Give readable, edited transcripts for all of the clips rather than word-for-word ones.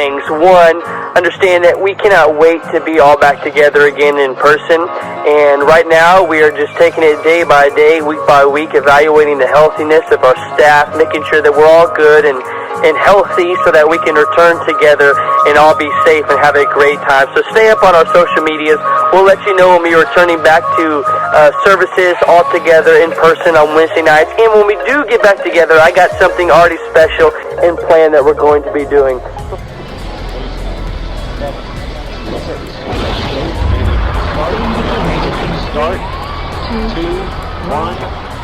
things. One, understand that we cannot wait to be all back together again in person. And right now, we are just taking it day by day, week by week, evaluating the healthiness of our staff, making sure that we're all good and healthy so that we can return together and all be safe and have a great time. So stay up on our social medias. We'll let you know when we are returning back to services all together in person on Wednesday nights. And when we do get back together, I got something already special and planned that we're going to be doing. Start. 2, 1.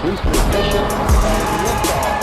Boost ignition and liftoff.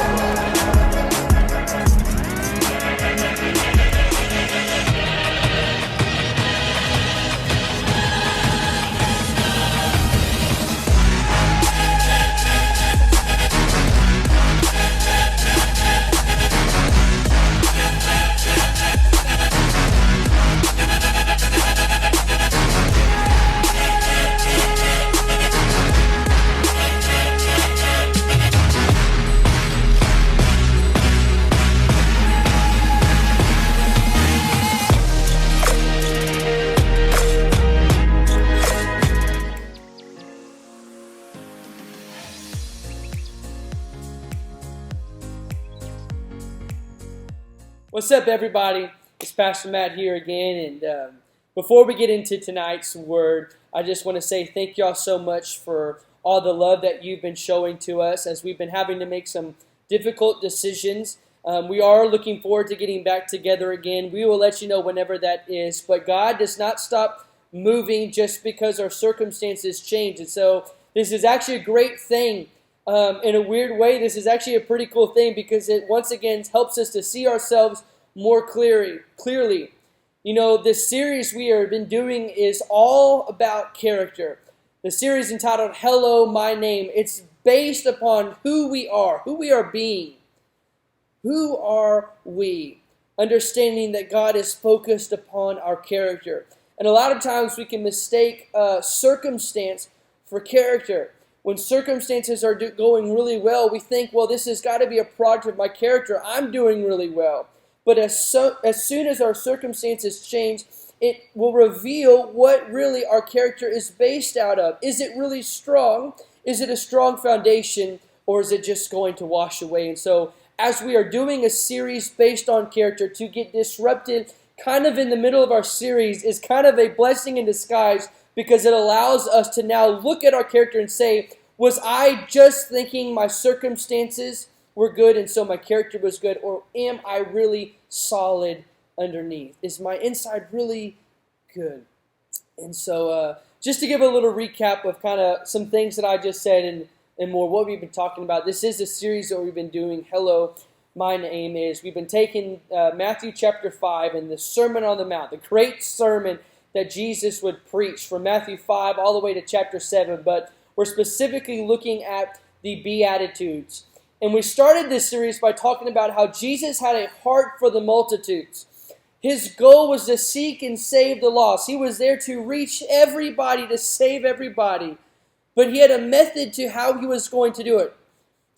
What's up, everybody? It's Pastor Matt here again, and before we get into tonight's word, I just want to say thank y'all so much for all the love that you've been showing to us as we've been having to make some difficult decisions. We are looking forward to getting back together again. We will let you know whenever that is, but God does not stop moving just because our circumstances change, and so this is actually a great thing. In a weird way, this is actually a pretty cool thing because it once again helps us to see ourselves more clearly. You know, this series we have been doing is all about character. The series entitled Hello, My Name. It's based upon who we are being. Who are we? Understanding that God is focused upon our character. And a lot of times we can mistake circumstance for character. When circumstances are going really well, we think, well, this has got to be a product of my character. I'm doing really well. But as soon as our circumstances change, it will reveal what really our character is based out of. Is it really strong? Is it a strong foundation? Or is it just going to wash away? And so as we are doing a series based on character, to get disrupted kind of in the middle of our series is kind of a blessing in disguise, because it allows us to now look at our character and say, was I just thinking my circumstances were good and so my character was good, or am I really solid underneath? Is my inside really good? And so just to give a little recap of kind of some things that I just said and more what we've been talking about, this is a series that we've been doing, Hello, My Name Is. We've been taking Matthew chapter 5 and the Sermon on the Mount, the great sermon that Jesus would preach from Matthew 5 all the way to chapter 7, but we're specifically looking at the Beatitudes. And we started this series by talking about how Jesus had a heart for the multitudes. His goal was to seek and save the lost. He was there to reach everybody, to save everybody. But he had a method to how he was going to do it.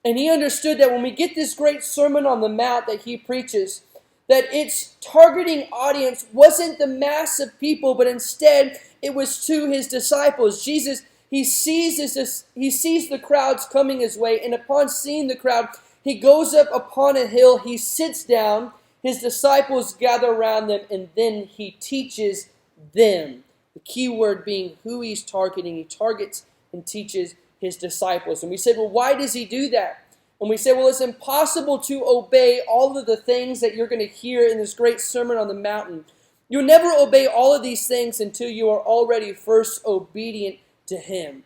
And he understood that when we get this great Sermon on the Mount that he preaches, that its targeting audience wasn't the mass of people, but instead it was to his disciples. Jesus, he sees the crowds coming his way, and upon seeing the crowd, he goes up upon a hill, he sits down, his disciples gather around them, and then he teaches them. The key word being who he's targeting. He targets and teaches his disciples. And we said, well, why does he do that? And we say, well, it's impossible to obey all of the things that you're going to hear in this great Sermon on the Mountain. You'll never obey all of these things until you are already first obedient to him.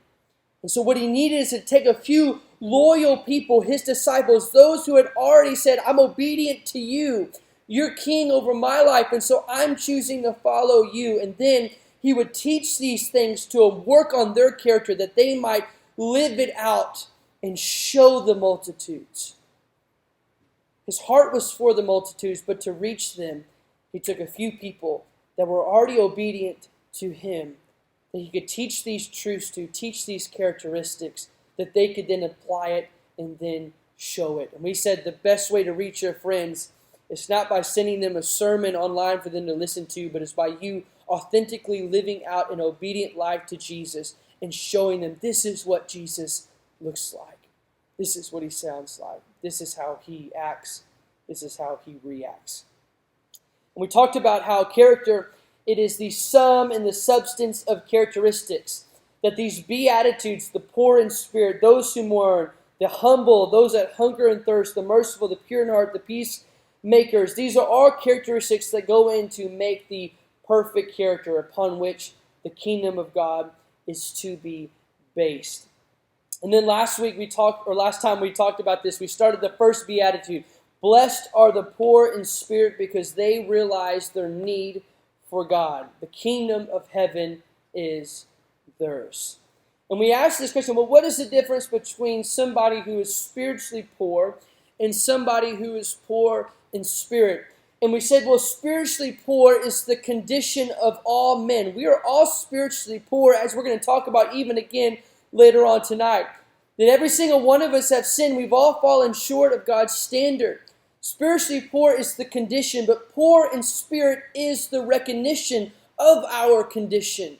And so what he needed is to take a few loyal people, his disciples, those who had already said, I'm obedient to you. You're king over my life, and so I'm choosing to follow you. And then he would teach these things to work on their character, that they might live it out and show the multitudes. His heart was for the multitudes, but to reach them, he took a few people that were already obedient to him, that he could teach these truths to, teach these characteristics, that they could then apply it and then show it. And we said the best way to reach your friends It's not by sending them a sermon online for them to listen to, but it's by you authentically living out an obedient life to Jesus and showing them this is what Jesus looks like. This is what he sounds like. This is how he acts. This is how he reacts. And we talked about how character, it is the sum and the substance of characteristics. That these beatitudes, the poor in spirit, those who mourn, the humble, those that hunger and thirst, the merciful, the pure in heart, the peacemakers, these are all characteristics that go in to make the perfect character upon which the kingdom of God is to be based. And then last time we talked about this, we started the first beatitude. Blessed are the poor in spirit because they realize their need for God. The kingdom of heaven is theirs. And we asked this question, well, what is the difference between somebody who is spiritually poor and somebody who is poor in spirit? And we said, well, spiritually poor is the condition of all men. We are all spiritually poor, as we're going to talk about even again later on tonight. That every single one of us have sinned. We've all fallen short of God's standard. Spiritually poor is the condition, but poor in spirit is the recognition of our condition.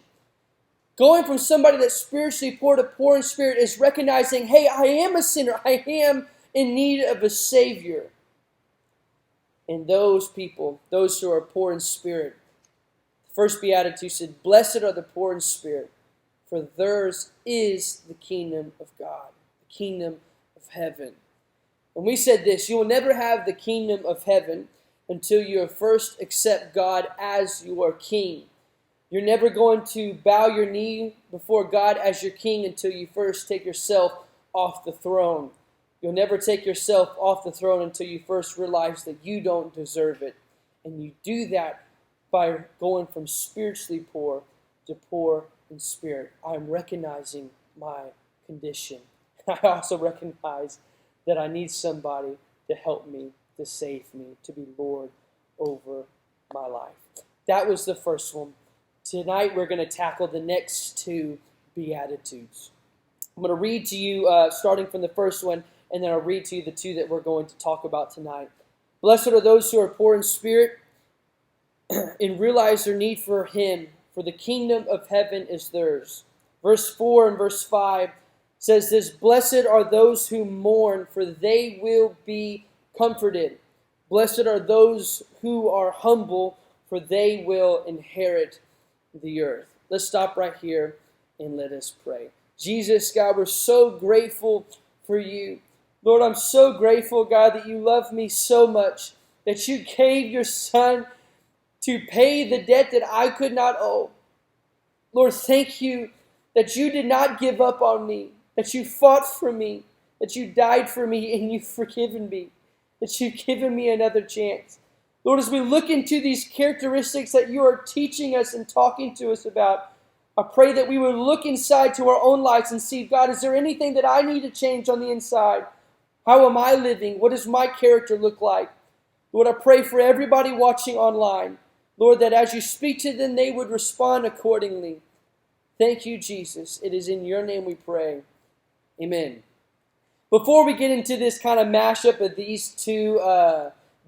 Going from somebody that's spiritually poor to poor in spirit is recognizing, hey, I am a sinner. I am in need of a Savior. And those people, those who are poor in spirit, the first beatitude said, blessed are the poor in spirit, for theirs is the kingdom of God, the kingdom of heaven. And we said this, you will never have the kingdom of heaven until you first accept God as your king. You're never going to bow your knee before God as your king until you first take yourself off the throne. You'll never take yourself off the throne until you first realize that you don't deserve it. And you do that by going from spiritually poor to poor in spirit. I'm recognizing my condition. I also recognize that I need somebody to help me, to save me, to be Lord over my life. That was the first one. Tonight we're going to tackle the next two Beatitudes. I'm going to read to you, starting from the first one, and then I'll read to you the two that we're going to talk about tonight. Blessed are those who are poor in spirit and realize their need for Him, for the kingdom of heaven is theirs. Verse 4 and verse 5 says this, blessed are those who mourn, for they will be comforted. Blessed are those who are humble, for they will inherit the earth. Let's stop right here and let us pray. Jesus, God, we're so grateful for you. Lord, I'm so grateful, God, that you love me so much, that you gave your Son to pay the debt that I could not owe. Lord, thank you that you did not give up on me, that you fought for me, that you died for me, and you've forgiven me, that you've given me another chance. Lord, as we look into these characteristics that you are teaching us and talking to us about, I pray that we would look inside to our own lives and see, God, is there anything that I need to change on the inside? How am I living? What does my character look like? Lord, I pray for everybody watching online, Lord, that as you speak to them, they would respond accordingly. Thank you, Jesus. It is in your name we pray. Amen. Before we get into this kind of mashup of these two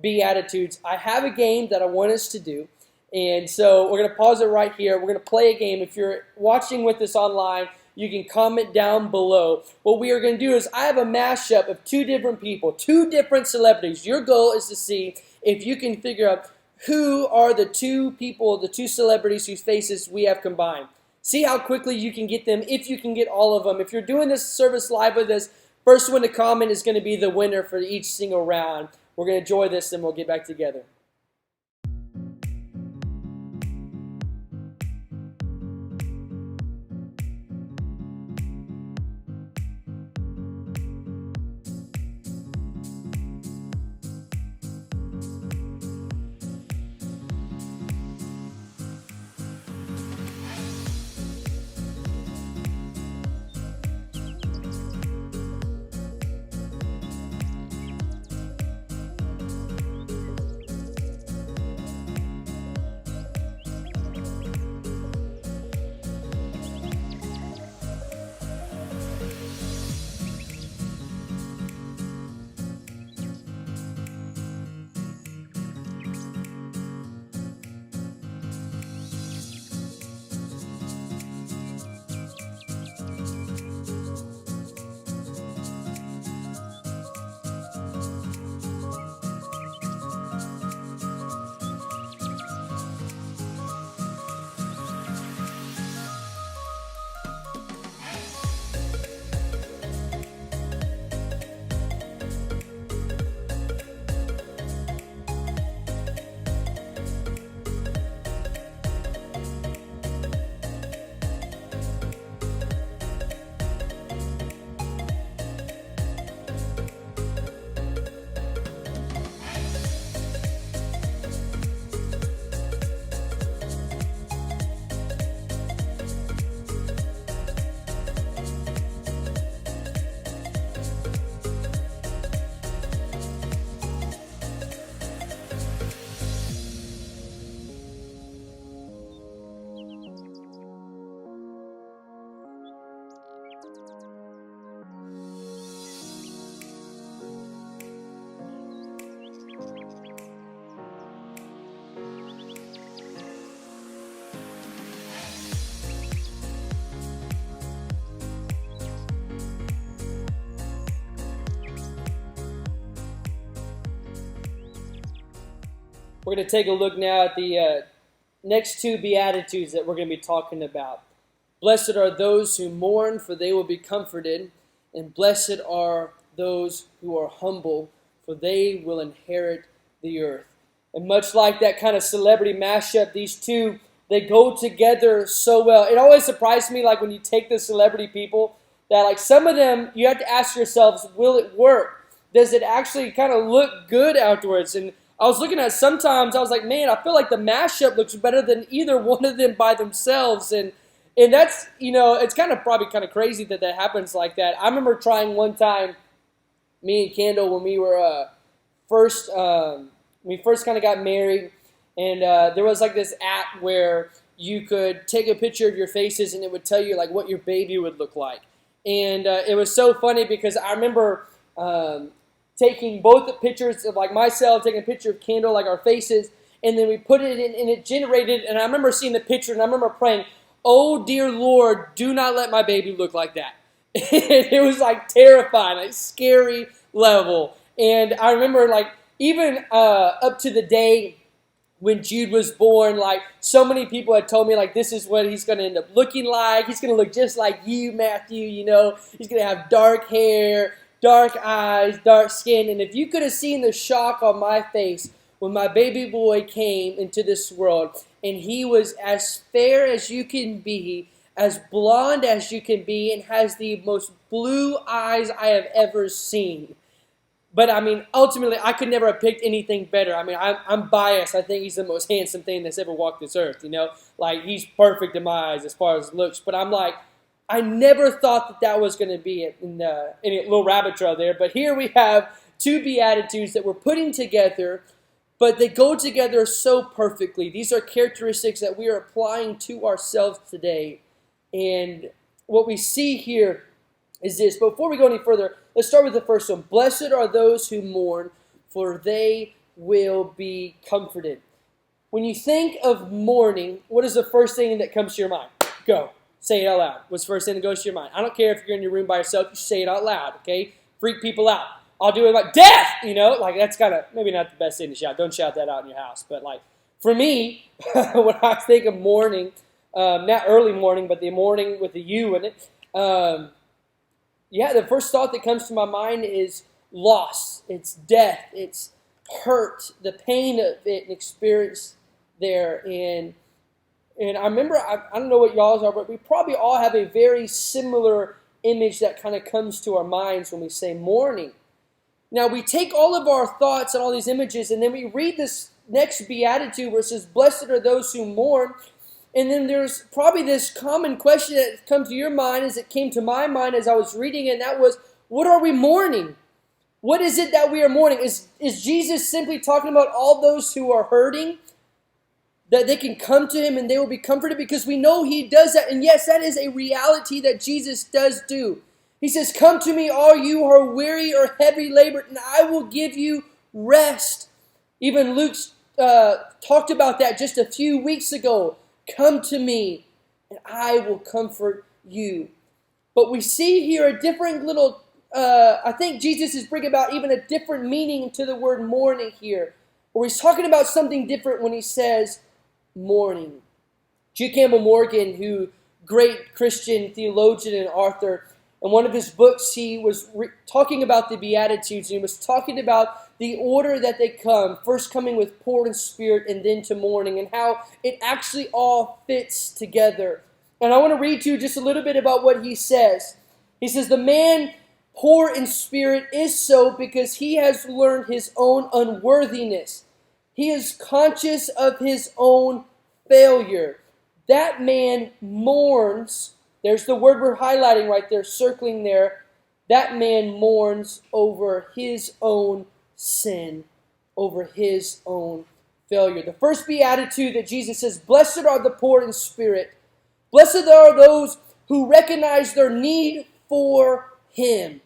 Beatitudes, I have a game that I want us to do. And so we're going to pause it right here. We're going to play a game. If you're watching with us online, you can comment down below. What we are going to do is I have a mashup of two different people, two different celebrities. Your goal is to see if you can figure out who are the two people, the two celebrities whose faces we have combined. See how quickly you can get them, if you can get all of them. If you're doing this service live with us, first one to comment is going to be the winner for each single round. We're going to enjoy this and we'll get back together. We're going to take a look now at the next two Beatitudes that we're going to be talking about. Blessed are those who mourn, for they will be comforted. And blessed are those who are humble, for they will inherit the earth. And much like that kind of celebrity mashup, these two, they go together so well. It always surprised me, like when you take the celebrity people, that like some of them, you have to ask yourselves, will it work? Does it actually kind of look good afterwards? And I was looking at sometimes, I was like, man, I feel like the mashup looks better than either one of them by themselves. And that's, it's probably kind of crazy that happens like that. I remember trying one time, me and Kendall, when we were first kind of got married, and there was like this app where you could take a picture of your faces and it would tell you like what your baby would look like. And it was so funny because I remember taking both the pictures of like myself, taking a picture of Kendall, like our faces, and then we put it in and it generated, and I remember seeing the picture and I remember praying, oh dear Lord, do not let my baby look like that. It was like terrifying, like scary level. And I remember like even up to the day when Jude was born, like so many people had told me like this is what he's going to end up looking like. He's going to look just like you, Matthew, He's going to have dark hair, dark eyes, dark skin. And if you could have seen the shock on my face when my baby boy came into this world, and he was as fair as you can be, as blonde as you can be, and has the most blue eyes I have ever seen. But, I mean, ultimately, I could never have picked anything better. I mean, I'm biased. I think he's the most handsome thing that's ever walked this earth, Like, he's perfect in my eyes as far as looks. But I'm like, I never thought that was going to be it in a little rabbit trail there. But here we have two Beatitudes that we're putting together, but they go together so perfectly. These are characteristics that we are applying to ourselves today. And what we see here is this. Before we go any further, let's start with the first one. Blessed are those who mourn, for they will be comforted. When you think of mourning, what is the first thing that comes to your mind? Go. Say it out loud. What's the first thing that goes to your mind? I don't care if you're in your room by yourself. You say it out loud, okay? Freak people out. I'll do it like, death! Like that's kind of, maybe not the best thing to shout. Don't shout that out in your house. But like, for me, when I think of mourning, not early morning, but the morning with the U in it, the first thought that comes to my mind is loss. It's death. It's hurt. The pain of it and experience there. And I remember, I don't know what y'all's are, but we probably all have a very similar image that kind of comes to our minds when we say mourning. Now, we take all of our thoughts and all these images, and then we read this next Beatitude where it says, blessed are those who mourn. And then there's probably this common question that comes to your mind as it came to my mind as I was reading it, and that was, what are we mourning? What is it that we are mourning? Is Jesus simply talking about all those who are hurting, that they can come to him and they will be comforted? Because we know he does that. And yes, that is a reality that Jesus does do. He says, come to me, all you who are weary or heavy labored, and I will give you rest. Even Luke talked about that just a few weeks ago. Come to me, and I will comfort you. But we see here a different little, I think Jesus is bringing about even a different meaning to the word mourning here. Or he's talking about something different when he says mourning. G. Campbell Morgan, who great Christian theologian and author, in one of his books, he was talking about the Beatitudes, and he was talking about the order that they come, first coming with poor in spirit and then to mourning, and how it actually all fits together. And I want to read to you just a little bit about what he says. He says, the man poor in spirit is so because he has learned his own unworthiness. He is conscious of his own failure. That man mourns. There's the word we're highlighting right there, circling there. That man mourns over his own sin, over his own failure. The first beatitude that Jesus says, blessed are the poor in spirit. Blessed are those who recognize their need for him.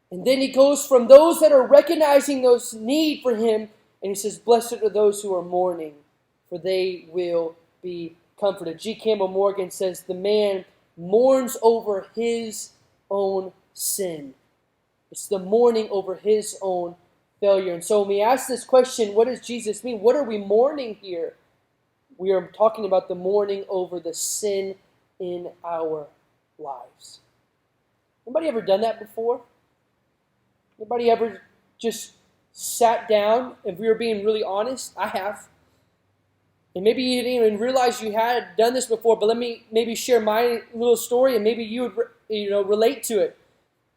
And then he goes from those that are recognizing those need for him, and he says, blessed are those who are mourning, for they will be comforted. G. Campbell Morgan says, the man mourns over his own sin. It's the mourning over his own failure. And so when we ask this question, what does Jesus mean? What are we mourning here? We are talking about the mourning over the sin in our lives. Anybody ever done that before? Anybody ever just sat down? If we were being really honest, I have. And maybe you didn't even realize you had done this before, but let me maybe share my little story and maybe you would relate to it.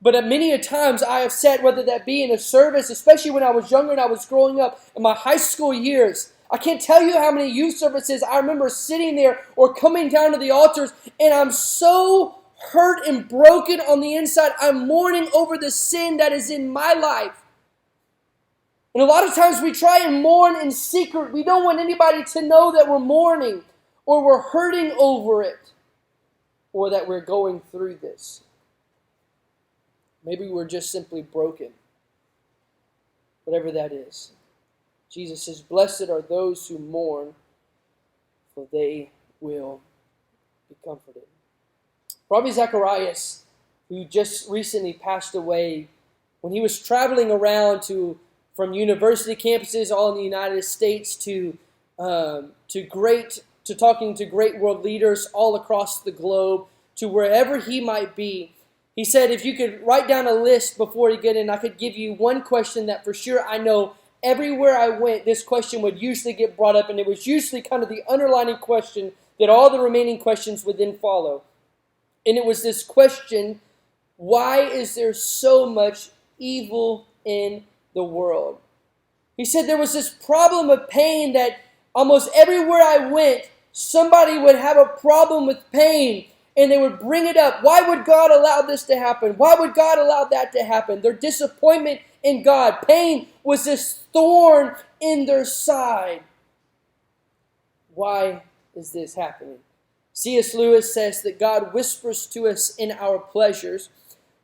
But many a times I have sat, whether that be in a service, especially when I was younger and I was growing up in my high school years. I can't tell you how many youth services I remember sitting there or coming down to the altars, and I'm so hurt and broken on the inside. I'm mourning over the sin that is in my life. And a lot of times we try and mourn in secret. We don't want anybody to know that we're mourning or we're hurting over it or that we're going through this. Maybe we're just simply broken. Whatever that is. Jesus says, blessed are those who mourn, for they will be comforted. Rabbi Zacharias, who just recently passed away, when he was traveling around from university campuses all in the United States to talking to great world leaders all across the globe, to wherever he might be, he said, if you could write down a list before you get in, I could give you one question that for sure I know everywhere I went, this question would usually get brought up, and it was usually kind of the underlining question that all the remaining questions would then follow. And it was this question, why is there so much evil in the world? He said there was this problem of pain that almost everywhere I went, somebody would have a problem with pain. And they would bring it up. Why would God allow this to happen? Why would God allow that to happen? Their disappointment in God. Pain was this thorn in their side. Why is this happening? C.S. Lewis says that God whispers to us in our pleasures,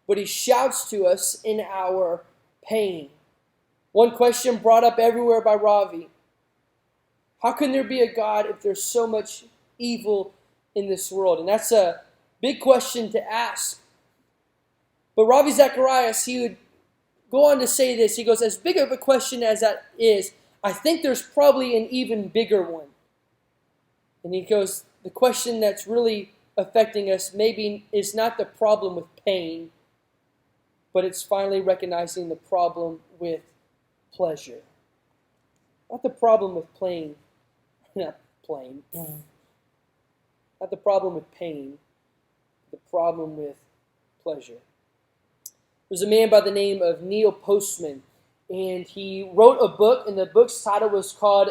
but he shouts to us in our pain. One question brought up everywhere by Ravi. How can there be a God if there's so much evil in this world? And that's a big question to ask. But Ravi Zacharias, he would go on to say this. He goes, as big of a question as that is, I think there's probably an even bigger one. And he goes, the question that's really affecting us maybe is not the problem with pain, but it's finally recognizing the problem with pleasure. Not the problem with not the problem with pain, the problem with pleasure. There's a man by the name of Neil Postman, and he wrote a book, and the book's title was called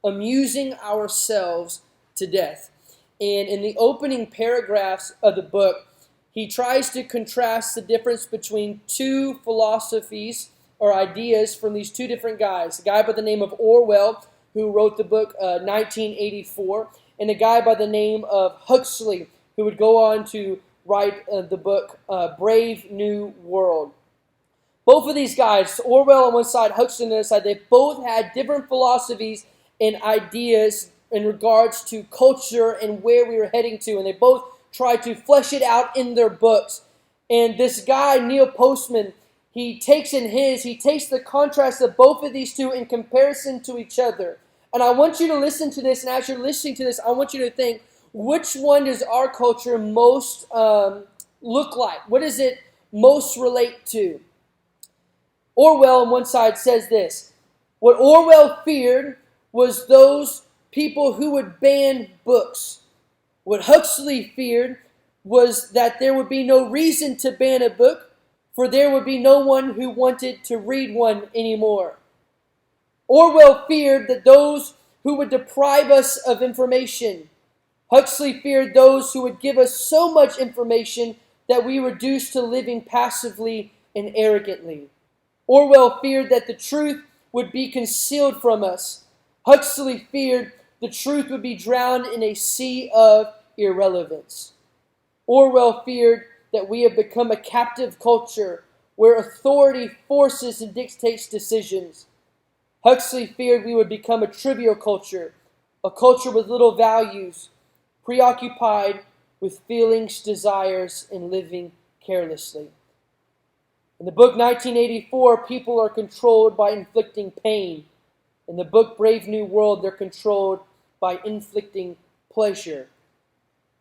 Amusing Ourselves to Death. And in the opening paragraphs of the book, he tries to contrast the difference between two philosophies or ideas from these two different guys. A guy by the name of Orwell, who wrote the book 1984, and a guy by the name of Huxley, who would go on to write the book Brave New World. Both of these guys, Orwell on one side, Huxley on the other side, they both had different philosophies and ideas in regards to culture and where we were heading to, and they both tried to flesh it out in their books. And this guy, Neil Postman, he takes the contrast of both of these two in comparison to each other. And I want you to listen to this, and as you're listening to this, I want you to think, which one does our culture most look like? What does it most relate to? Orwell on one side says this: what Orwell feared was those people who would ban books. What Huxley feared was that there would be no reason to ban a book, for there would be no one who wanted to read one anymore. Orwell feared that those who would deprive us of information. Huxley feared those who would give us so much information that we reduced to living passively and arrogantly. Orwell feared that the truth would be concealed from us. Huxley feared the truth would be drowned in a sea of irrelevance. Orwell feared that we have become a captive culture where authority forces and dictates decisions. Huxley feared we would become a trivial culture, a culture with little values, preoccupied with feelings, desires, and living carelessly. In the book 1984, people are controlled by inflicting pain. In the book Brave New World, they're controlled by inflicting pleasure.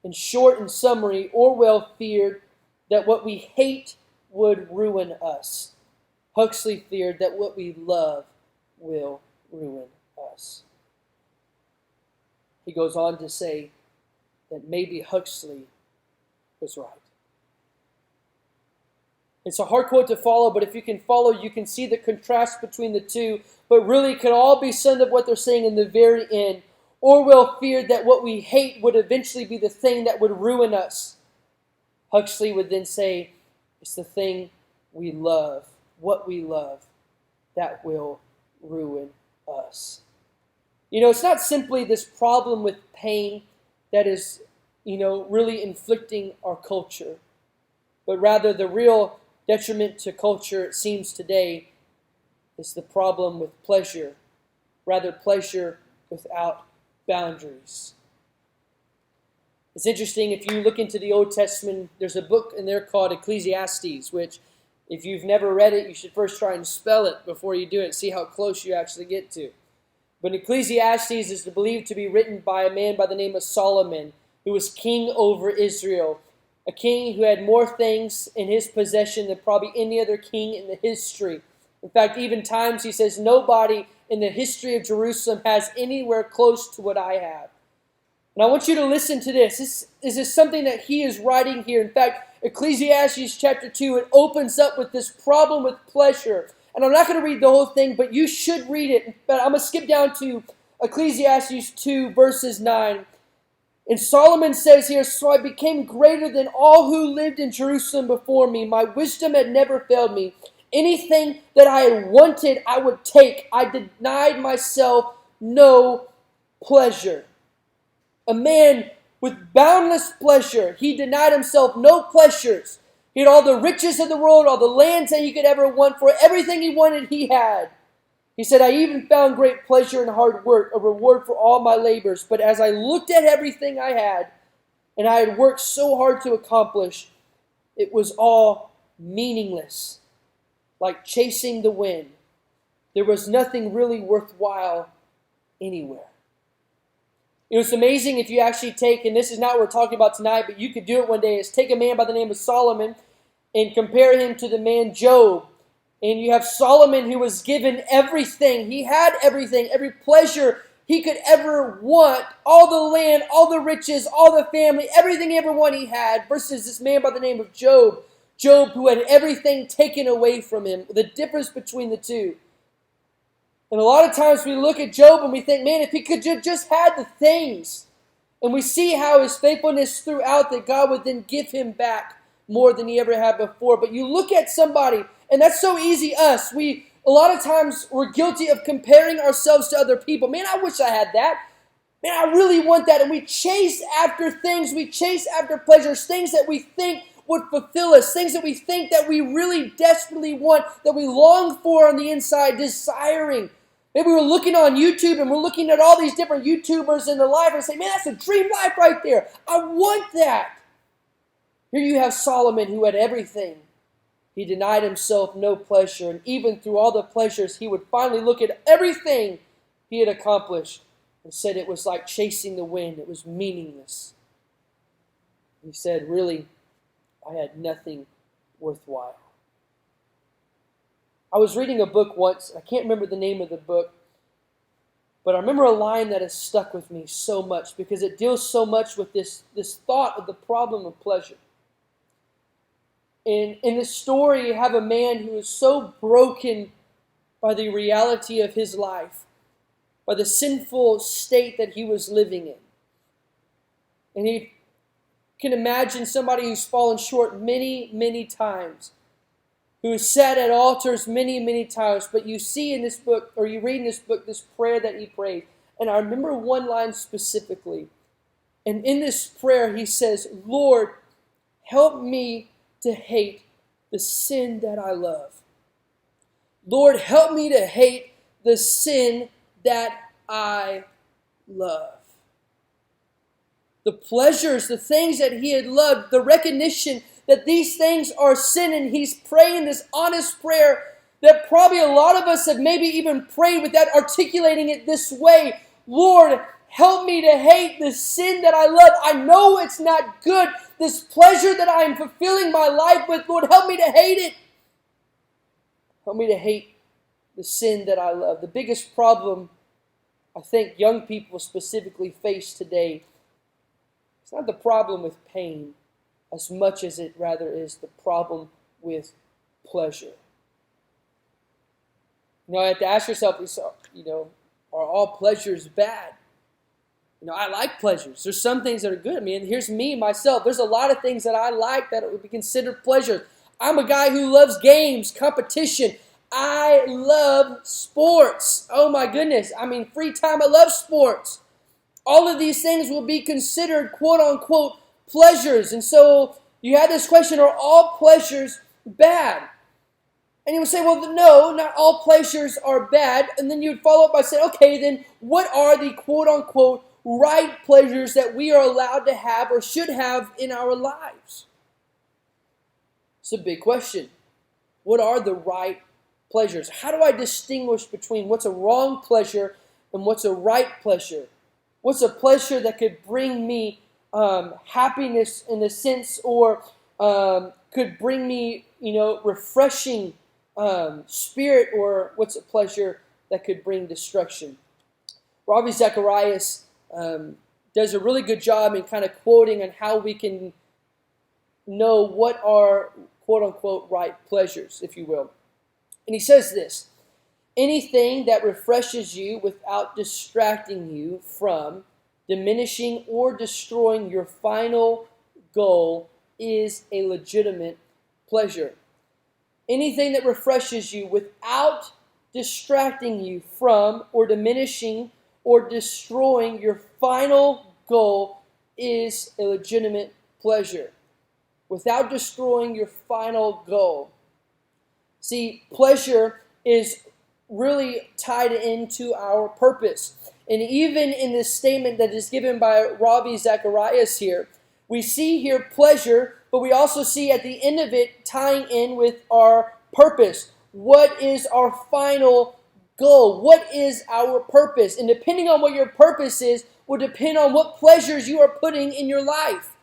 In short and summary, Orwell feared that what we hate would ruin us. Huxley feared that what we love will ruin us. He goes on to say that maybe Huxley was right. It's a hard quote to follow, but if you can follow, you can see the contrast between the two. But really, it could all be summed up what they're saying in the very end. Orwell feared that what we hate would eventually be the thing that would ruin us. Huxley would then say, it's the thing we love, what we love, that will ruin us. You know, it's not simply this problem with pain that is, really inflicting our culture, but rather the real detriment to culture, it seems today, is the problem with pleasure, rather pleasure without boundaries. It's interesting, if you look into the Old Testament, there's a book in there called Ecclesiastes, which if you've never read it, you should first try and spell it before you do it, see how close you actually get to. But Ecclesiastes is believed to be written by a man by the name of Solomon, who was king over Israel. A king who had more things in his possession than probably any other king in the history. In fact, even times he says, nobody in the history of Jerusalem has anywhere close to what I have. And I want you to listen to this. This is something that he is writing here. In fact, Ecclesiastes chapter 2, it opens up with this problem with pleasure. And I'm not going to read the whole thing, but you should read it. But I'm going to skip down to Ecclesiastes 2, verses 9. And Solomon says here, so I became greater than all who lived in Jerusalem before me. My wisdom had never failed me. Anything that I had wanted, I would take. I denied myself no pleasure. A man with boundless pleasure. He denied himself no pleasures. He had all the riches of the world, all the lands that he could ever want. For everything he wanted, he had. He said, I even found great pleasure in hard work, a reward for all my labors. But as I looked at everything I had, and I had worked so hard to accomplish, it was all meaningless, like chasing the wind. There was nothing really worthwhile anywhere. It was amazing if you actually take, and this is not what we're talking about tonight, but you could do it one day, is take a man by the name of Solomon and compare him to the man Job. And you have Solomon, who was given everything. He had everything, every pleasure he could ever want. All the land, all the riches, all the family, everything he ever wanted he had. Versus this man by the name of Job. Job, who had everything taken away from him. The difference between the two. And a lot of times we look at Job and we think, man, if he could just had the things. And we see how his faithfulness throughout, that God would then give him back more than he ever had before. But you look at somebody, and that's so easy us. A lot of times we're guilty of comparing ourselves to other people. Man, I wish I had that. Man, I really want that. And we chase after things. We chase after pleasures, things that we think would fulfill us, things that we think that we really desperately want, that we long for on the inside, desiring. Maybe we're looking on YouTube and we're looking at all these different YouTubers in their life and say, man, that's a dream life right there. I want that. Here you have Solomon, who had everything. He denied himself no pleasure. And even through all the pleasures, he would finally look at everything he had accomplished and said it was like chasing the wind. It was meaningless. He said, really, I had nothing worthwhile. I was reading a book once. I can't remember the name of the book. But I remember a line that has stuck with me so much because it deals so much with this thought of the problem of pleasure. And in this story, you have a man who is so broken by the reality of his life, by the sinful state that he was living in. And he can imagine somebody who's fallen short many, many times, who has sat at altars many, many times. But you see in this book, or you read in this book, this prayer that he prayed. And I remember one line specifically. And in this prayer, he says, Lord, help me to hate the sin that I love. Lord, help me to hate the sin that I love. The pleasures, the things that he had loved, the recognition that these things are sin, and he's praying this honest prayer that probably a lot of us have maybe even prayed without articulating it this way. Lord, help me to hate the sin that I love. I know it's not good. This pleasure that I am fulfilling my life with, Lord, help me to hate it. Help me to hate the sin that I love. The biggest problem I think young people specifically face today, it's not the problem with pain as much as it rather is the problem with pleasure. You have to ask yourself, are all pleasures bad? I like pleasures. There's some things that are good. Here's me, myself. There's a lot of things that I like that would be considered pleasures. I'm a guy who loves games, competition. I love sports. Oh my goodness. Free time, I love sports. All of these things will be considered quote unquote pleasures. And so you have this question, are all pleasures bad? And you would say, well, no, not all pleasures are bad. And then you would follow up by saying, okay, then what are the quote unquote right pleasures that we are allowed to have or should have in our lives? It's a big question. What are the right pleasures? How do I distinguish between what's a wrong pleasure and what's a right pleasure? What's a pleasure that could bring me happiness in a sense, or could bring me, refreshing spirit, or what's a pleasure that could bring destruction? Ravi Zacharias does a really good job in kind of quoting on how we can know what are quote-unquote right pleasures, if you will. And he says this: anything that refreshes you without distracting you from diminishing or destroying your final goal is a legitimate pleasure. Anything that refreshes you without distracting you from or diminishing or destroying your final goal is a legitimate pleasure. Without destroying your final goal. See, pleasure is really tied into our purpose. And even in this statement that is given by Ravi Zacharias here, we see here pleasure, but we also see at the end of it tying in with our purpose. What is our final goal? What is our purpose? And depending on what your purpose is, will depend on what pleasures you are putting in your life.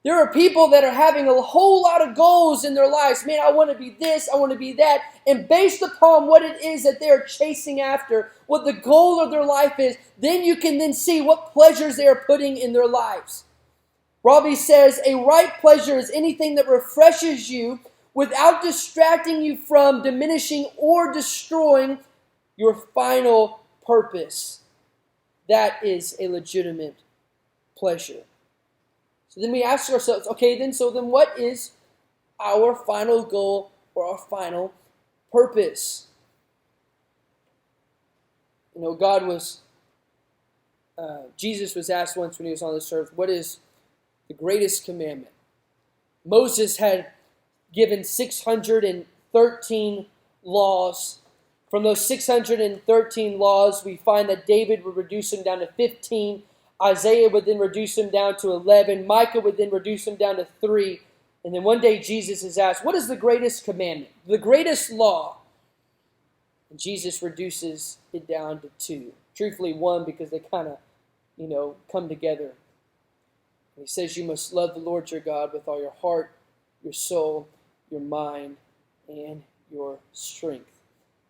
There are people that are having a whole lot of goals in their lives. Man, I want to be this, I want to be that. And based upon what it is that they're chasing after, what the goal of their life is, then you can then see what pleasures they are putting in their lives. Ravi says, a right pleasure is anything that refreshes you without distracting you from diminishing or destroying your final purpose. That is a legitimate pleasure. So then we ask ourselves, okay, then what is our final goal or our final purpose? Jesus was asked once when he was on this earth, what is the greatest commandment? Moses had given 613 laws. From those 613 laws, we find that David would reduce them down to 15. Isaiah would then reduce them down to 11. Micah would then reduce them down to 3. And then one day Jesus is asked, what is the greatest commandment? The greatest law? And Jesus reduces it down to 2. Truthfully, 1, because they kind of, come together. And he says you must love the Lord your God with all your heart, your soul, your mind, and your strength.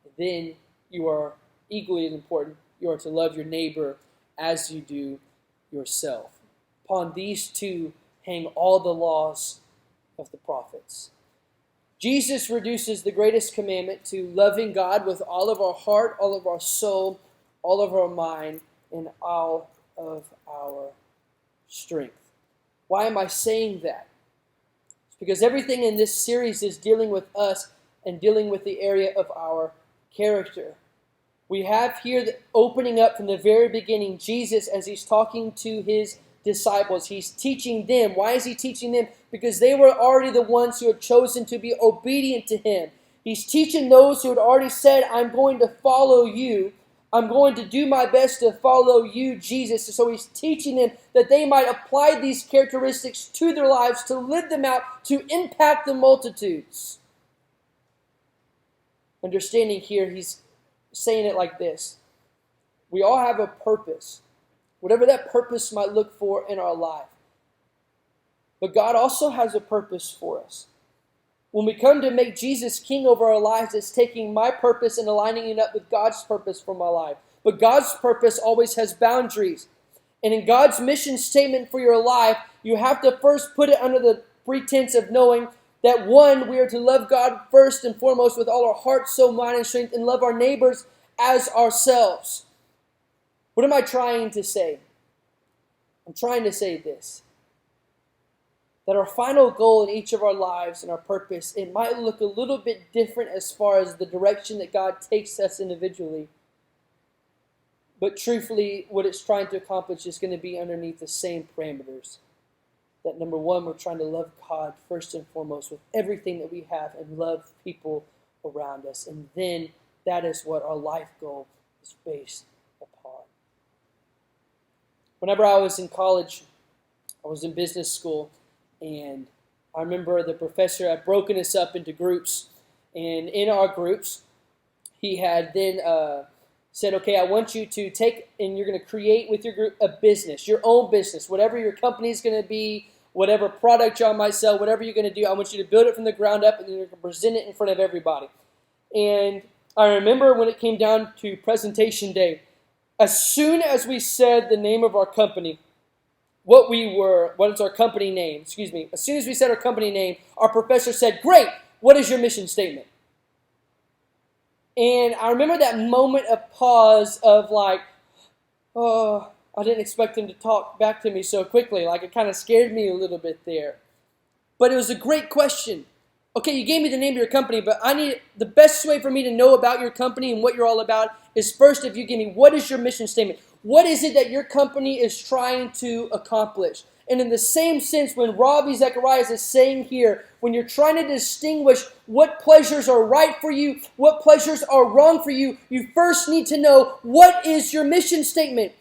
And then you are equally as important. You are to love your neighbor as you do yourself. Upon these two hang all the laws of the prophets. Jesus reduces the greatest commandment to loving God with all of our heart, all of our soul, all of our mind, and all of our strength. Why am I saying that? It's because everything in this series is dealing with us and dealing with the area of our character. We have here the opening up from the very beginning, Jesus, as he's talking to his disciples. He's teaching them. Why is he teaching them? Because they were already the ones who had chosen to be obedient to him. He's teaching those who had already said, I'm going to follow you. I'm going to do my best to follow you, Jesus. So he's teaching them that they might apply these characteristics to their lives, to live them out, to impact the multitudes. Understanding here, he's saying it like this. We all have a purpose, whatever that purpose might look for in our life. But God also has a purpose for us. When we come to make Jesus king over our lives, it's taking my purpose and aligning it up with God's purpose for my life. But God's purpose always has boundaries. And in God's mission statement for your life, you have to first put it under the pretense of knowing that, one, we are to love God first and foremost with all our heart, soul, mind, and strength, and love our neighbors as ourselves. What am I trying to say? I'm trying to say this. That our final goal in each of our lives and our purpose, it might look a little bit different as far as the direction that God takes us individually. But truthfully, what it's trying to accomplish is going to be underneath the same parameters. That number one, we're trying to love God first and foremost with everything that we have and love people around us. And then that is what our life goal is based upon. Whenever I was in college, I was in business school. And I remember the professor had broken us up into groups. And in our groups, he had then said, okay, I want you to take, and you're going to create with your group a business, your own business, whatever your company is going to be, whatever product y'all might sell, whatever you're going to do, I want you to build it from the ground up, and then you're going to present it in front of everybody. And I remember when it came down to presentation day, as soon as we said the name of our company, what is our company name, as soon as we said our company name, our professor said, great, what is your mission statement? And I remember that moment of pause of like, oh, I didn't expect him to talk back to me so quickly. Like, it kind of scared me a little bit there. But it was a great question. Okay, you gave me the name of your company, but the best way for me to know about your company and what you're all about is first if you give me, what is your mission statement? What is it that your company is trying to accomplish? And in the same sense, when Robbie Zacharias is saying here, when you're trying to distinguish what pleasures are right for you, what pleasures are wrong for you, you first need to know, what is your mission statement?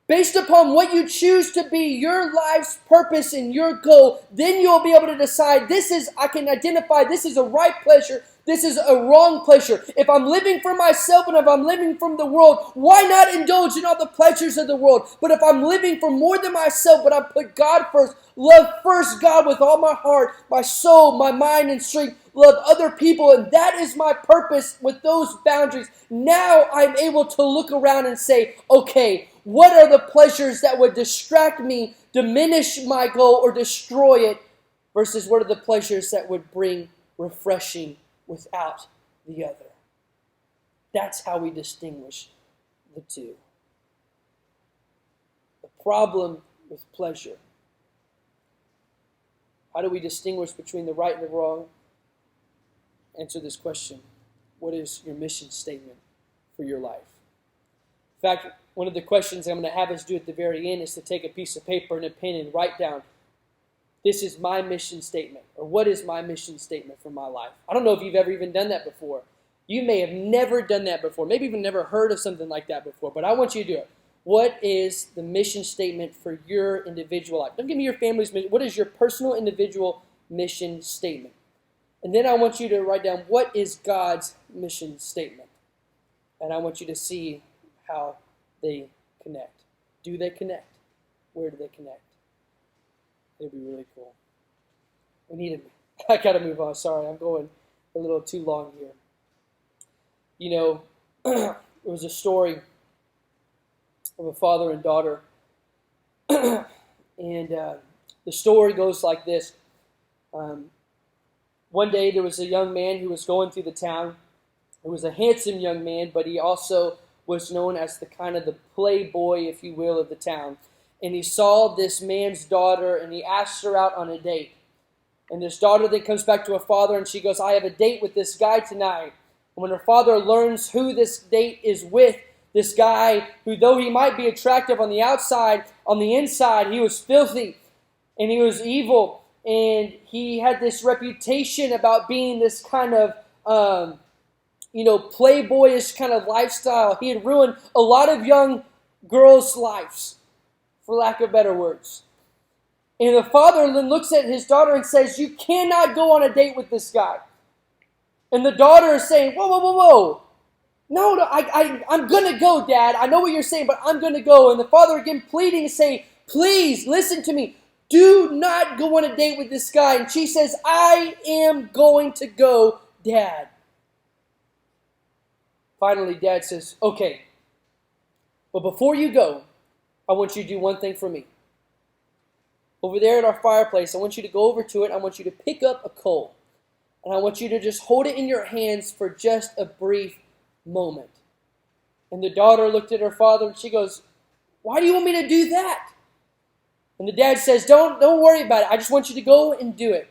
Based upon what you choose to be your life's purpose and your goal, then you'll be able to decide, I can identify this is a right pleasure, this is a wrong pleasure. If I'm living for myself and if I'm living from the world, why not indulge in all the pleasures of the world? But if I'm living for more than myself, but I put God first, love first God with all my heart, my soul, my mind, and strength, love other people, and that is my purpose with those boundaries, now I'm able to look around and say, okay, what are the pleasures that would distract me, diminish my goal, or destroy it, versus what are the pleasures that would bring refreshing without the other? That's how we distinguish the two. The problem with pleasure. How do we distinguish between the right and the wrong? Answer this question. What is your mission statement for your life? In fact, one of the questions I'm going to have us do at the very end is to take a piece of paper and a pen and write down, this is my mission statement, or what is my mission statement for my life? I don't know if you've ever even done that before. You may have never done that before, maybe even never heard of something like that before, but I want you to do it. What is the mission statement for your individual life? Don't give me your family's mission. What is your personal, individual mission statement? And then I want you to write down, what is God's mission statement? And I want you to see how they connect. Do they connect? Where do they connect? It'd be really cool. I got to move on. Sorry, I'm going a little too long here. You know, it was a story of a father and daughter. And the story goes like this. One day there was a young man who was going through the town. He was a handsome young man, but he also was known as the kind of the playboy, if you will, of the town. And he saw this man's daughter, and he asked her out on a date. And this daughter then comes back to her father, and she goes, I have a date with this guy tonight. And when her father learns who this date is with, this guy, who though he might be attractive on the outside, on the inside, he was filthy, and he was evil, and he had this reputation about being this kind of playboyish kind of lifestyle. He had ruined a lot of young girls' lives, for lack of better words. And the father then looks at his daughter and says, you cannot go on a date with this guy. And the daughter is saying, whoa, whoa, whoa, whoa. No, I'm going to go, Dad. I know what you're saying, but I'm going to go. And the father again pleading and saying, please, listen to me. Do not go on a date with this guy. And she says, I am going to go, Dad. Finally, Dad says, okay, but before you go, I want you to do one thing for me. Over there at our fireplace, I want you to go over to it. I want you to pick up a coal. And I want you to just hold it in your hands for just a brief moment. And the daughter looked at her father and she goes, why do you want me to do that? And the dad says, don't worry about it. I just want you to go and do it.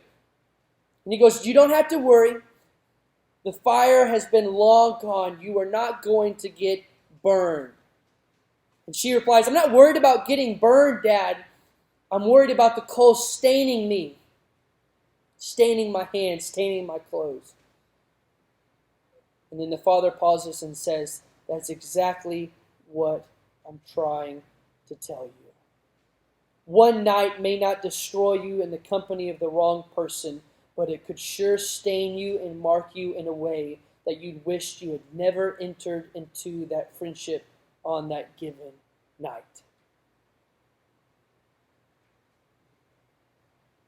And he goes, you don't have to worry. The fire has been long gone. You are not going to get burned. And she replies, I'm not worried about getting burned, Dad. I'm worried about the coal staining me. Staining my hands, staining my clothes. And then the father pauses and says, that's exactly what I'm trying to tell you. One night may not destroy you in the company of the wrong person, but it could sure stain you and mark you in a way that you'd wished you had never entered into that friendship on that given night.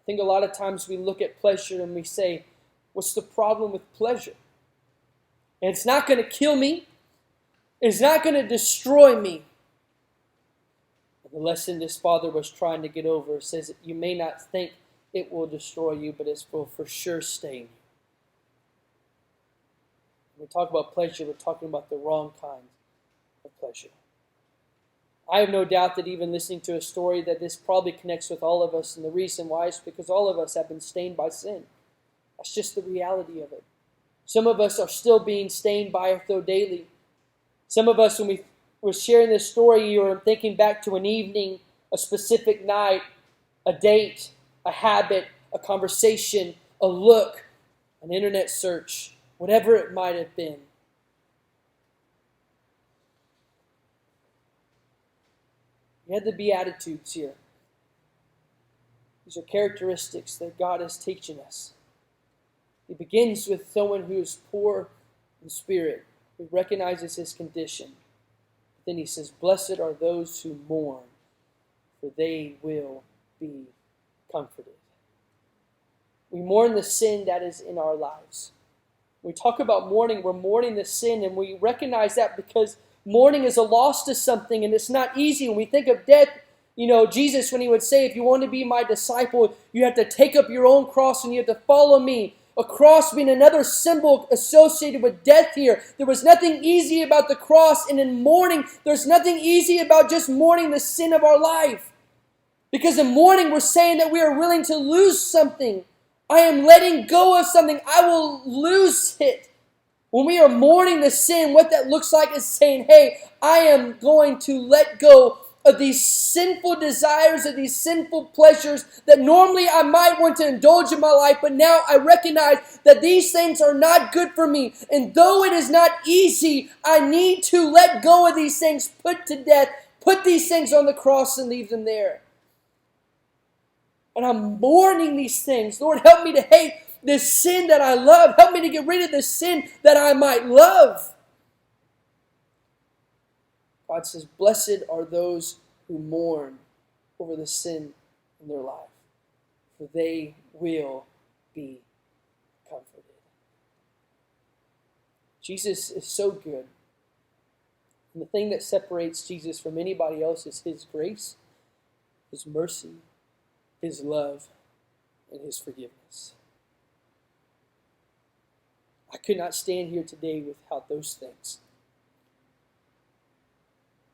I think a lot of times we look at pleasure and we say, what's the problem with pleasure? And it's not going to kill me. It's not going to destroy me. The lesson this father was trying to get over says that you may not think it will destroy you, but it will for sure stain you. When we talk about pleasure, we're talking about the wrong kind of pleasure. I have no doubt that even listening to a story that this probably connects with all of us, and the reason why is because all of us have been stained by sin. That's just the reality of it. Some of us are still being stained by it though daily. Some of us, when we were sharing this story, you were thinking back to an evening, a specific night, a date, a habit, a conversation, a look, an internet search, whatever it might have been. You had the Beatitudes here. These are characteristics that God is teaching us. He begins with someone who is poor in spirit, who recognizes his condition. Then he says, blessed are those who mourn, for they will be comforted. We mourn the sin that is in our lives. When we talk about mourning, we're mourning the sin, and we recognize that because mourning is a loss to something, and it's not easy. When we think of death, Jesus, when he would say, if you want to be my disciple, you have to take up your own cross and you have to follow me. A cross being another symbol associated with death here. There was nothing easy about the cross, and in mourning, there's nothing easy about just mourning the sin of our life. Because in mourning, we're saying that we are willing to lose something. I am letting go of something. I will lose it. When we are mourning the sin, what that looks like is saying, hey, I am going to let go of these sinful desires, of these sinful pleasures that normally I might want to indulge in my life, but now I recognize that these things are not good for me. And though it is not easy, I need to let go of these things, put to death, put these things on the cross and leave them there. And I'm mourning these things. Lord, help me to hate this sin that I love. Help me to get rid of this sin that I might love. God says, blessed are those who mourn over the sin in their life, for they will be comforted. Jesus is so good. And the thing that separates Jesus from anybody else is his grace, his mercy, his love, and his forgiveness. I could not stand here today without those things.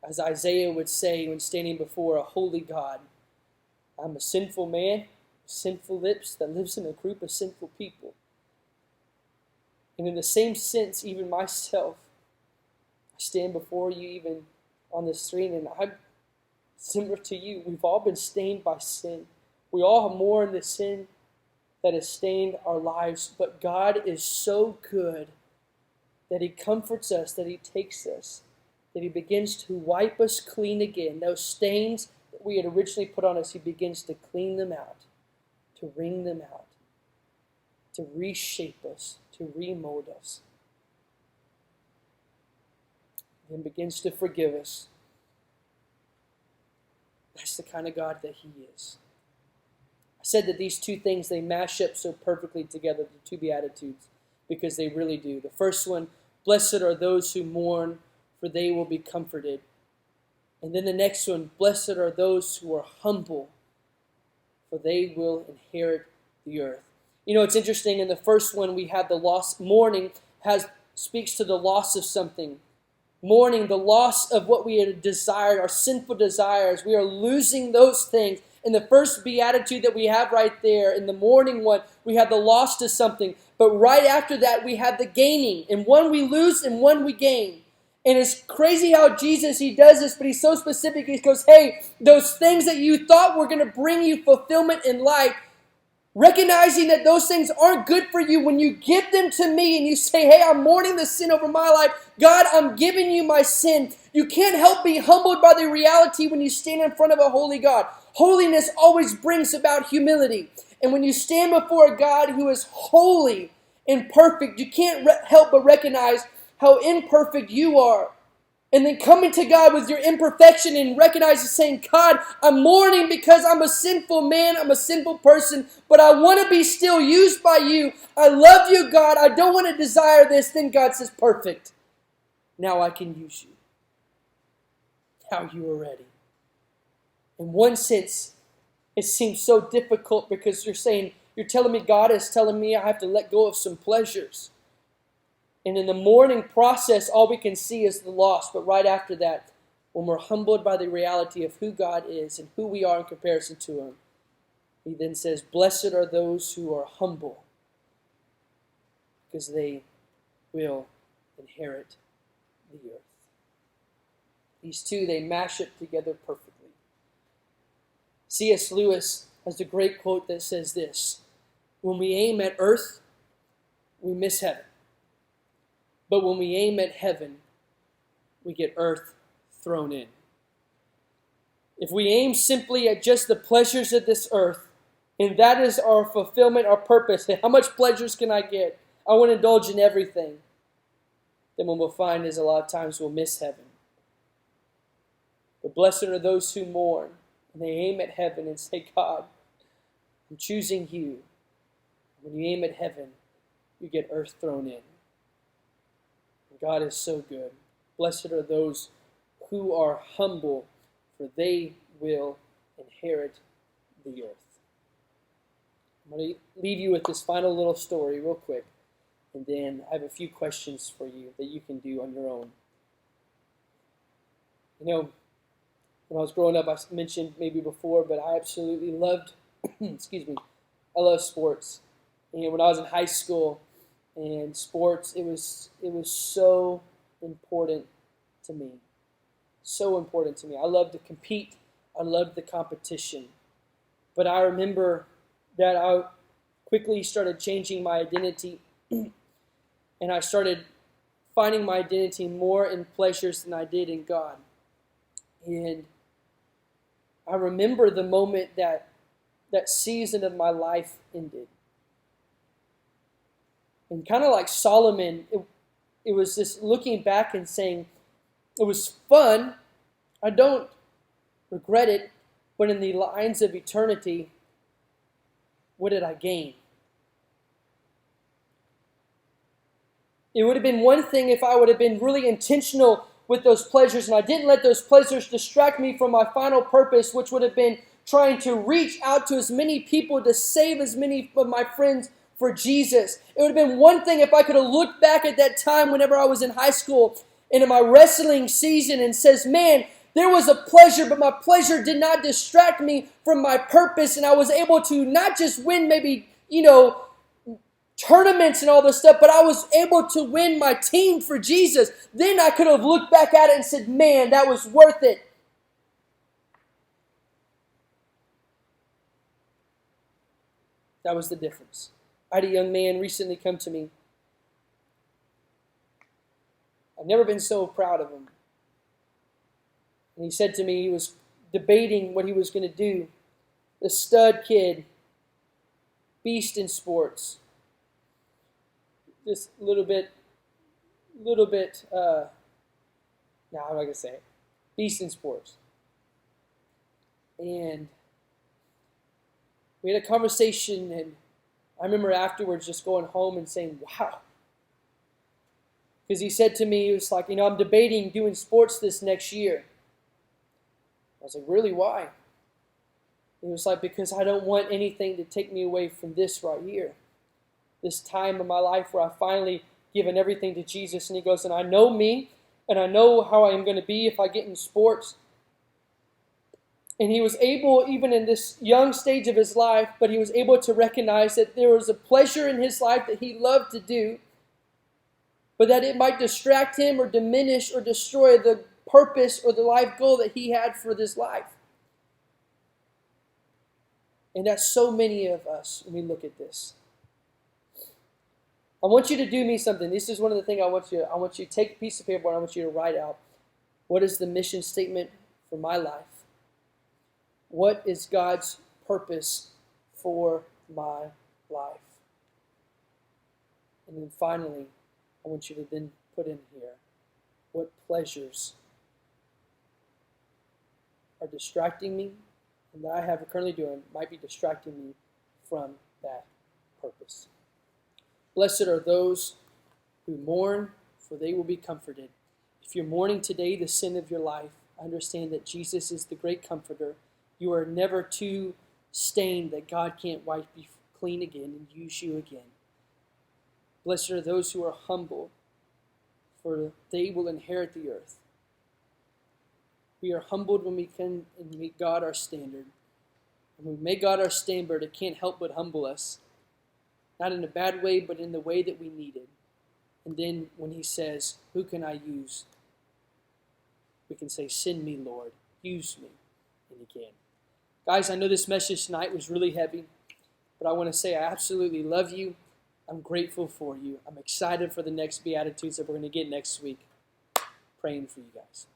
As Isaiah would say when standing before a holy God, I'm a sinful man, sinful lips that lives in a group of sinful people. And in the same sense, even myself, I stand before you even on the screen, and I'm similar to you. We've all been stained by sin. We all mourn the sin that has stained our lives, but God is so good that He comforts us, that He takes us, that He begins to wipe us clean again. Those stains that we had originally put on us, He begins to clean them out, to wring them out, to reshape us, to remold us. Then begins to forgive us. That's the kind of God that He is. I said that these two things, they mash up so perfectly together, the two Beatitudes, because they really do. The first one, blessed are those who mourn, for they will be comforted. And then the next one, blessed are those who are humble, for they will inherit the earth. You know, it's interesting, in the first one we have the loss. Mourning speaks to the loss of something. Mourning, the loss of what we had desired, our sinful desires. We are losing those things. In the first beatitude that we have right there, in the mourning one, we have the loss to something. But right after that, we have the gaining. In one we lose, and one we gain. And it's crazy how Jesus, He does this, but He's so specific. He goes, hey, those things that you thought were going to bring you fulfillment in life, recognizing that those things aren't good for you, when you give them to me and you say, hey, I'm mourning the sin over my life. God, I'm giving you my sin. You can't help be humbled by the reality when you stand in front of a holy God. Holiness always brings about humility. And when you stand before a God who is holy and perfect, you can't help but recognize how imperfect you are. And then coming to God with your imperfection and recognizing, saying, God, I'm mourning because I'm a sinful man, I'm a sinful person, but I want to be still used by you. I love you, God. I don't want to desire this. Then God says, perfect. Now I can use you. Now you are ready. In one sense, it seems so difficult because you're telling me, God is telling me I have to let go of some pleasures. And in the mourning process, all we can see is the loss. But right after that, when we're humbled by the reality of who God is and who we are in comparison to Him, He then says, blessed are those who are humble, because they will inherit the earth. These two, they mash it together perfectly. C.S. Lewis has a great quote that says this: when we aim at earth, we miss heaven. But when we aim at heaven, we get earth thrown in. If we aim simply at just the pleasures of this earth, and that is our fulfillment, our purpose, how much pleasures can I get? I want to indulge in everything. Then what we'll find is a lot of times we'll miss heaven. But blessed are those who mourn, and they aim at heaven and say, God, I'm choosing you. When you aim at heaven, you get earth thrown in. God is so good. Blessed are those who are humble, for they will inherit the earth. I'm going to leave you with this final little story real quick, and then I have a few questions for you that you can do on your own. You know, when I was growing up, I mentioned maybe before, but I absolutely loved, I love sports. And when I was in high school, and sports, it was so important to me. So important to me. I loved to compete. I loved the competition. But I remember that I quickly started changing my identity. And I started finding my identity more in pleasures than I did in God. And I remember the moment that season of my life ended. And kind of like Solomon, it was just looking back and saying, it was fun. I don't regret it. But in the lines of eternity, what did I gain? It would have been one thing if I would have been really intentional with those pleasures, and I didn't let those pleasures distract me from my final purpose, which would have been trying to reach out to as many people to save as many of my friends for Jesus. It would have been one thing if I could have looked back at that time whenever I was in high school and in my wrestling season and says, man, there was a pleasure, but my pleasure did not distract me from my purpose, and I was able to not just win maybe, tournaments and all this stuff, but I was able to win my team for Jesus. Then I could have looked back at it and said, man, that was worth it. That was the difference. I had a young man recently come to me, I've never been so proud of him. And he said to me, he was debating what he was going to do. The stud kid, beast in sports. Just a little bit, now I'm not going to say it. Beast in sports. And we had a conversation, and I remember afterwards just going home and saying, wow. Because he said to me, he was like, I'm debating doing sports this next year. I was like, really, why? He was like, because I don't want anything to take me away from this right here. This time of my life where I finally given everything to Jesus. And he goes, and I know me, and I know how I am going to be if I get in sports. And he was able, even in this young stage of his life, but he was able to recognize that there was a pleasure in his life that he loved to do, but that it might distract him or diminish or destroy the purpose or the life goal that he had for this life. And that's so many of us when we look at this. I want you to do me something. This is one of the things I want you to take a piece of paper and I want you to write out, what is the mission statement for my life? What is God's purpose for my life? And then finally, I want you to then put in here, what pleasures are distracting me and that I have currently doing might be distracting me from that purpose. Blessed are those who mourn, for they will be comforted. If you're mourning today the sin of your life, understand that Jesus is the great comforter. You are never too stained that God can't wipe you clean again and use you again. Blessed are those who are humble, for they will inherit the earth. We are humbled when we can and make God our standard. And when we make God our standard, it can't help but humble us. Not in a bad way, but in the way that we need it. And then when he says, who can I use? We can say, send me, Lord. Use me. And he can. Guys, I know this message tonight was really heavy, but I want to say I absolutely love you. I'm grateful for you. I'm excited for the next Beatitudes that we're going to get next week. Praying for you guys.